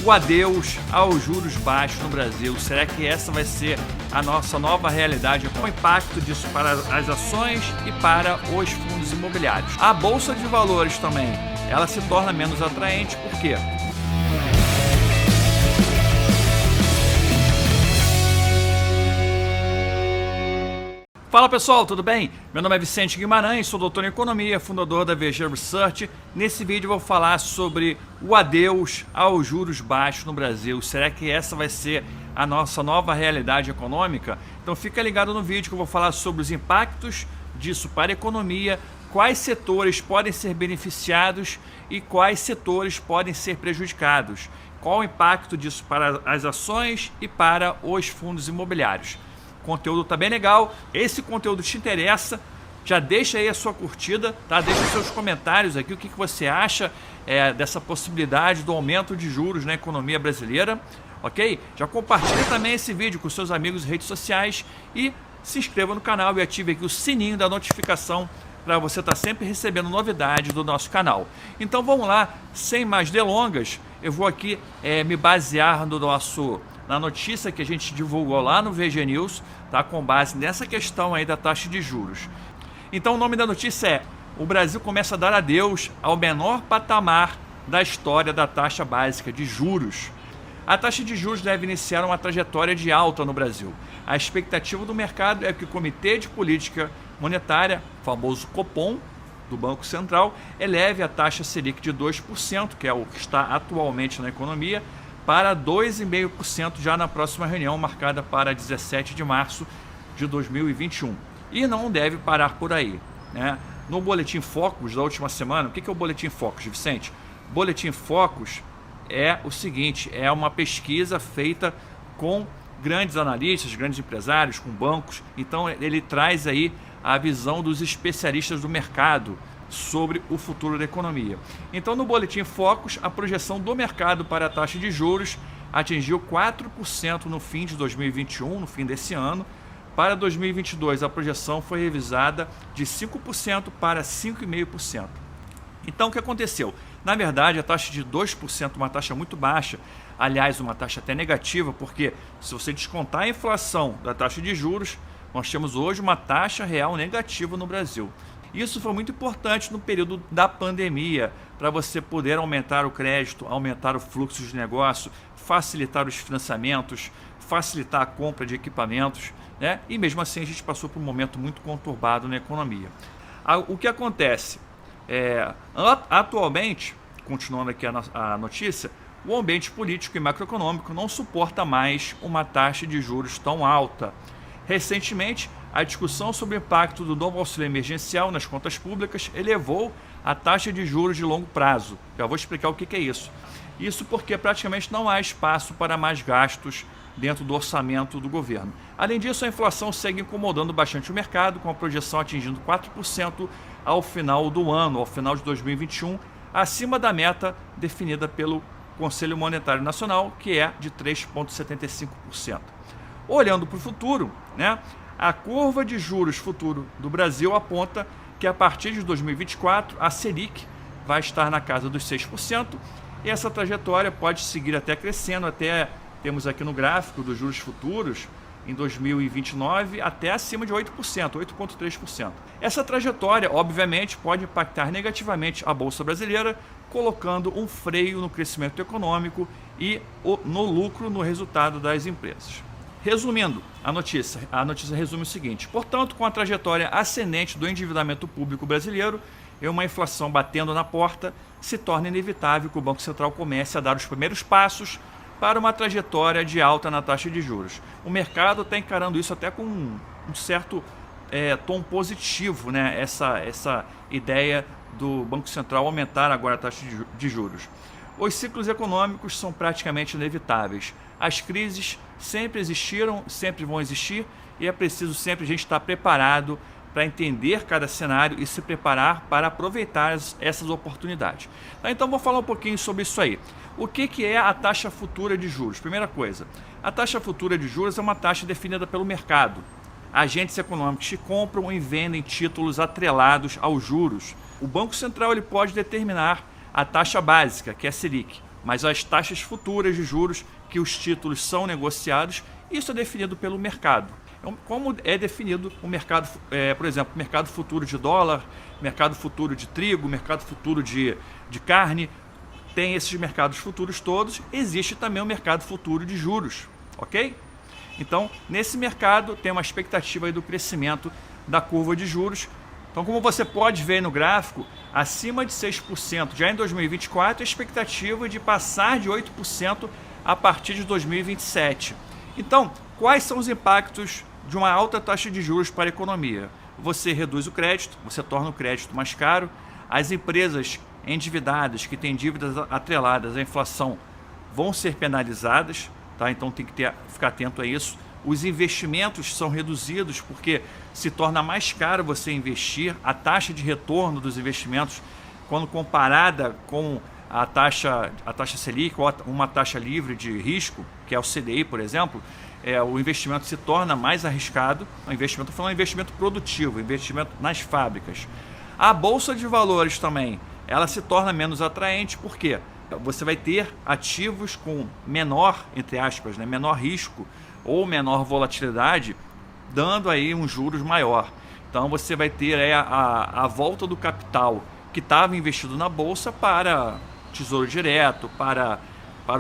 o adeus aos juros baixos no Brasil. Será que essa vai ser a nossa nova realidade? Qual o impacto disso para as ações e para os fundos imobiliários? A Bolsa de Valores também, ela se torna menos atraente, por quê? Fala pessoal, tudo bem? Meu nome é Vicente Guimarães, sou doutor em Economia, fundador da VG Research. Nesse vídeo eu vou falar sobre o adeus aos juros baixos no Brasil. Será que essa vai ser a nossa nova realidade econômica? Então fica ligado no vídeo que eu vou falar sobre os impactos disso para a economia, quais setores podem ser beneficiados e quais setores podem ser prejudicados. Qual o impacto disso para as ações e para os fundos imobiliários. O conteúdo tá bem legal. Esse conteúdo te interessa, já deixa aí a sua curtida, tá? Deixa os seus comentários aqui, o que você acha dessa possibilidade do aumento de juros na economia brasileira, ok? Já compartilha também esse vídeo com seus amigos em redes sociais e se inscreva no canal e ative aqui o sininho da notificação para você estar sempre recebendo novidades do nosso canal. Então vamos lá, sem mais delongas, eu vou aqui me basear na notícia que a gente divulgou lá no VG News, tá? Com base nessa questão aí da taxa de juros. Então o nome da notícia é: o Brasil começa a dar adeus ao menor patamar da história da taxa básica de juros. A taxa de juros deve iniciar uma trajetória de alta no Brasil. A expectativa do mercado é que o Comitê de Política Monetária, famoso Copom, do Banco Central, eleve a taxa Selic de 2%, que é o que está atualmente na economia, para 2,5% já na próxima reunião, marcada para 17 de março de 2021. E não deve parar por aí, né? No Boletim Focus da última semana, o que é o Boletim Focus, Vicente? Boletim Focus é o seguinte, é uma pesquisa feita com grandes analistas, grandes empresários, com bancos. Então ele traz aí a visão dos especialistas do mercado sobre o futuro da economia. Então no Boletim Focus, a projeção do mercado para a taxa de juros atingiu 4% no fim de 2021, no fim desse ano. Para 2022, a projeção foi revisada de 5% para 5,5%. Então o que aconteceu? Na verdade, a taxa de 2%, uma taxa muito baixa, aliás, uma taxa até negativa, porque se você descontar a inflação da taxa de juros, nós temos hoje uma taxa real negativa no Brasil. Isso foi muito importante no período da pandemia, para você poder aumentar o crédito, aumentar o fluxo de negócio, facilitar os financiamentos, facilitar a compra de equipamentos, né? E mesmo assim a gente passou por um momento muito conturbado na economia. O que acontece? Atualmente, continuando aqui a notícia, o ambiente político e macroeconômico não suporta mais uma taxa de juros tão alta. Recentemente, a discussão sobre o impacto do novo auxílio emergencial nas contas públicas elevou a taxa de juros de longo prazo. Já vou explicar o que é isso. Isso porque praticamente não há espaço para mais gastos dentro do orçamento do governo. Além disso, a inflação segue incomodando bastante o mercado, com a projeção atingindo 4% ao final do ano, ao final de 2021, acima da meta definida pelo Conselho Monetário Nacional, que é de 3,75%. Olhando para o futuro, né? A curva de juros futuro do Brasil aponta que a partir de 2024 a Selic vai estar na casa dos 6% e essa trajetória pode seguir até crescendo, até temos aqui no gráfico dos juros futuros em 2029 até acima de 8%, 8,3%. Essa trajetória, obviamente, pode impactar negativamente a Bolsa Brasileira, colocando um freio no crescimento econômico e no lucro no resultado das empresas. Resumindo a notícia resume o seguinte: portanto, com a trajetória ascendente do endividamento público brasileiro e uma inflação batendo na porta, se torna inevitável que o Banco Central comece a dar os primeiros passos para uma trajetória de alta na taxa de juros. O mercado está encarando isso até com um certo tom positivo, né? Essa ideia do Banco Central aumentar agora a taxa de juros. Os ciclos econômicos são praticamente inevitáveis. As crises sempre existiram, sempre vão existir e é preciso sempre a gente estar preparado para entender cada cenário e se preparar para aproveitar essas oportunidades. Então vou falar um pouquinho sobre isso aí. O que é a taxa futura de juros? Primeira coisa, a taxa futura de juros é uma taxa definida pelo mercado. Agentes econômicos que compram e vendem títulos atrelados aos juros. O Banco Central ele pode determinar a taxa básica, que é a Selic. mas as taxas futuras de juros que os títulos são negociados, isso é definido pelo mercado. Como é definido o mercado, por exemplo, mercado futuro de dólar, mercado futuro de trigo, mercado futuro de carne, tem esses mercados futuros todos, existe também o mercado futuro de juros, ok? Então, nesse mercado tem uma expectativa aí do crescimento da curva de juros. Então, como você pode ver no gráfico, acima de 6% já em 2024, a expectativa de passar de 8% a partir de 2027. Então, quais são os impactos de uma alta taxa de juros para a economia? Você reduz o crédito, você torna o crédito mais caro, as empresas endividadas que têm dívidas atreladas à inflação vão ser penalizadas, tá? Então tem que ficar atento a isso. Os investimentos são reduzidos porque se torna mais caro você investir. A taxa de retorno dos investimentos, quando comparada com a taxa Selic ou uma taxa livre de risco, que é o CDI, por exemplo, o investimento se torna mais arriscado. O investimento, estou falando de investimento produtivo, investimento nas fábricas. A Bolsa de Valores também, ela se torna menos atraente porque você vai ter ativos com menor, entre aspas, né, menor risco ou menor volatilidade, dando aí um juros maior. Então você vai ter a volta do capital que estava investido na Bolsa para tesouro direto, para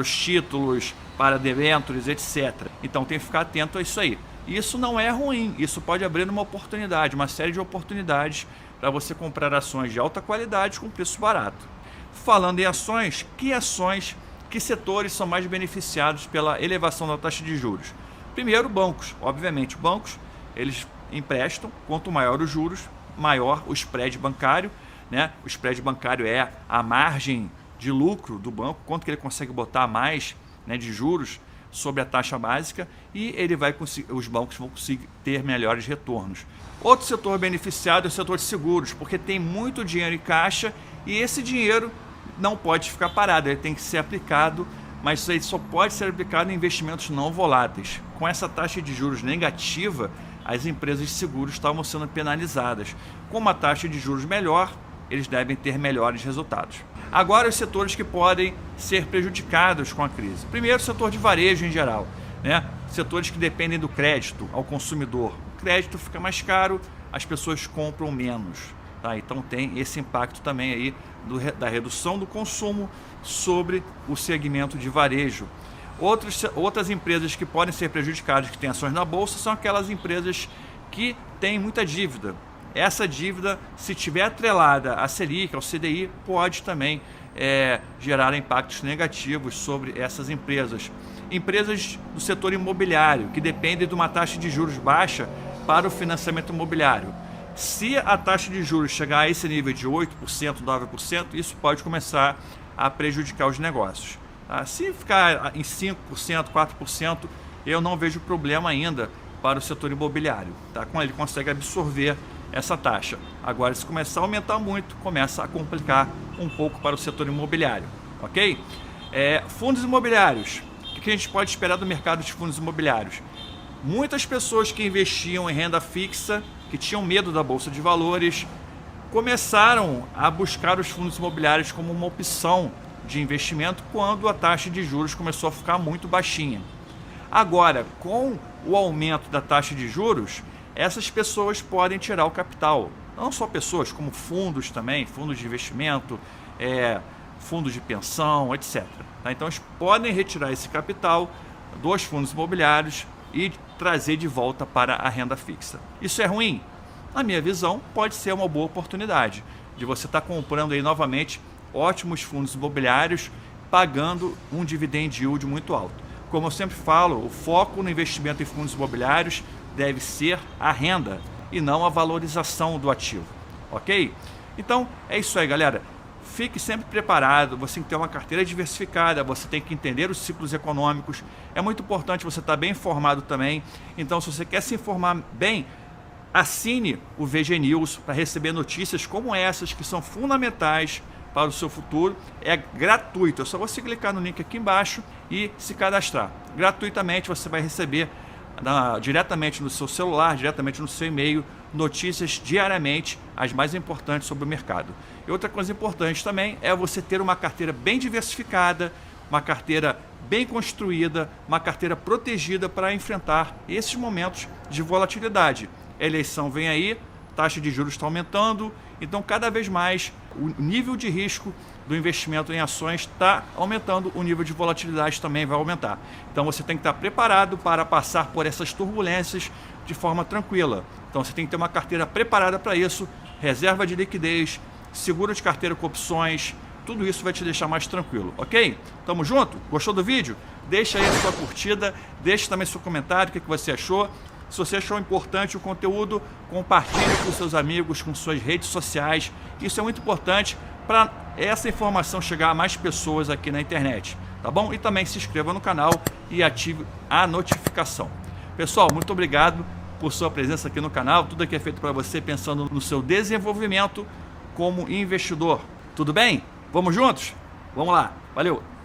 os títulos, para debêntures, etc. Então tem que ficar atento a isso aí. Isso não é ruim, isso pode abrir uma oportunidade, uma série de oportunidades para você comprar ações de alta qualidade com preço barato. Falando em ações, que setores são mais beneficiados pela elevação da taxa de juros? Primeiro, bancos. Obviamente, bancos, eles emprestam, quanto maior os juros, maior o spread bancário, né? O spread bancário é a margem de lucro do banco, quanto que ele consegue botar mais, né, de juros sobre a taxa básica, e os bancos vão conseguir ter melhores retornos. Outro setor beneficiado é o setor de seguros, porque tem muito dinheiro em caixa e esse dinheiro não pode ficar parado, ele tem que ser aplicado, mas isso aí só pode ser aplicado em investimentos não voláteis. Com essa taxa de juros negativa, as empresas de seguros estavam sendo penalizadas. Com uma taxa de juros melhor, eles devem ter melhores resultados. Agora, os setores que podem ser prejudicados com a crise. Primeiro, o setor de varejo em geral, né? Setores que dependem do crédito ao consumidor. O crédito fica mais caro, as pessoas compram menos. Tá? Então tem esse impacto também aí da redução do consumo sobre o segmento de varejo. Outras empresas que podem ser prejudicadas, que têm ações na Bolsa, são aquelas empresas que têm muita dívida. Essa dívida, se estiver atrelada à Selic, ao CDI, pode também gerar impactos negativos sobre essas empresas. Empresas do setor imobiliário, que dependem de uma taxa de juros baixa para o financiamento imobiliário. Se a taxa de juros chegar a esse nível de 8%, 9%, isso pode começar a prejudicar os negócios. Tá? Se ficar em 5%, 4%, eu não vejo problema ainda para o setor imobiliário. Tá? Ele consegue absorver essa taxa. Agora, se começar a aumentar muito, começa a complicar um pouco para o setor imobiliário. Ok? Fundos imobiliários. O que a gente pode esperar do mercado de fundos imobiliários? Muitas pessoas que investiam em renda fixa, que tinham medo da Bolsa de Valores, começaram a buscar os fundos imobiliários como uma opção de investimento quando a taxa de juros começou a ficar muito baixinha. Agora, com o aumento da taxa de juros, essas pessoas podem tirar o capital. Não só pessoas, como fundos também, fundos de investimento, fundos de pensão, etc. Tá? Então, eles podem retirar esse capital dos fundos imobiliários e trazer de volta para a renda fixa. Isso é ruim? Na minha visão, pode ser uma boa oportunidade de você estar comprando aí novamente ótimos fundos imobiliários, pagando um dividend yield muito alto. Como eu sempre falo, o foco no investimento em fundos imobiliários deve ser a renda e não a valorização do ativo, ok? Então, é isso aí, galera. Fique sempre preparado, você tem que ter uma carteira diversificada, você tem que entender os ciclos econômicos. É muito importante você estar bem informado também. Então, se você quer se informar bem, assine o VG News para receber notícias como essas, que são fundamentais para o seu futuro. É gratuito, é só você clicar no link aqui embaixo e se cadastrar. Gratuitamente você vai receber diretamente no seu celular, diretamente no seu e-mail, notícias diariamente, as mais importantes sobre o mercado. E outra coisa importante também é você ter uma carteira bem diversificada, uma carteira bem construída, uma carteira protegida para enfrentar esses momentos de volatilidade. A eleição vem aí, taxa de juros está aumentando, então cada vez mais o nível de risco do investimento em ações está aumentando, o nível de volatilidade também vai aumentar. Então você tem que estar preparado para passar por essas turbulências de forma tranquila. Então você tem que ter uma carteira preparada para isso, reserva de liquidez, seguro de carteira com opções, tudo isso vai te deixar mais tranquilo, ok? Tamo junto? Gostou do vídeo? Deixa aí a sua curtida, deixa também seu comentário, o que você achou. Se você achou importante o conteúdo, compartilhe com seus amigos, com suas redes sociais. Isso é muito importante para essa informação chegar a mais pessoas aqui na internet, tá bom? E também se inscreva no canal e ative a notificação. Pessoal, muito obrigado por sua presença aqui no canal. Tudo aqui é feito para você pensando no seu desenvolvimento como investidor. Tudo bem? Vamos juntos? Vamos lá. Valeu!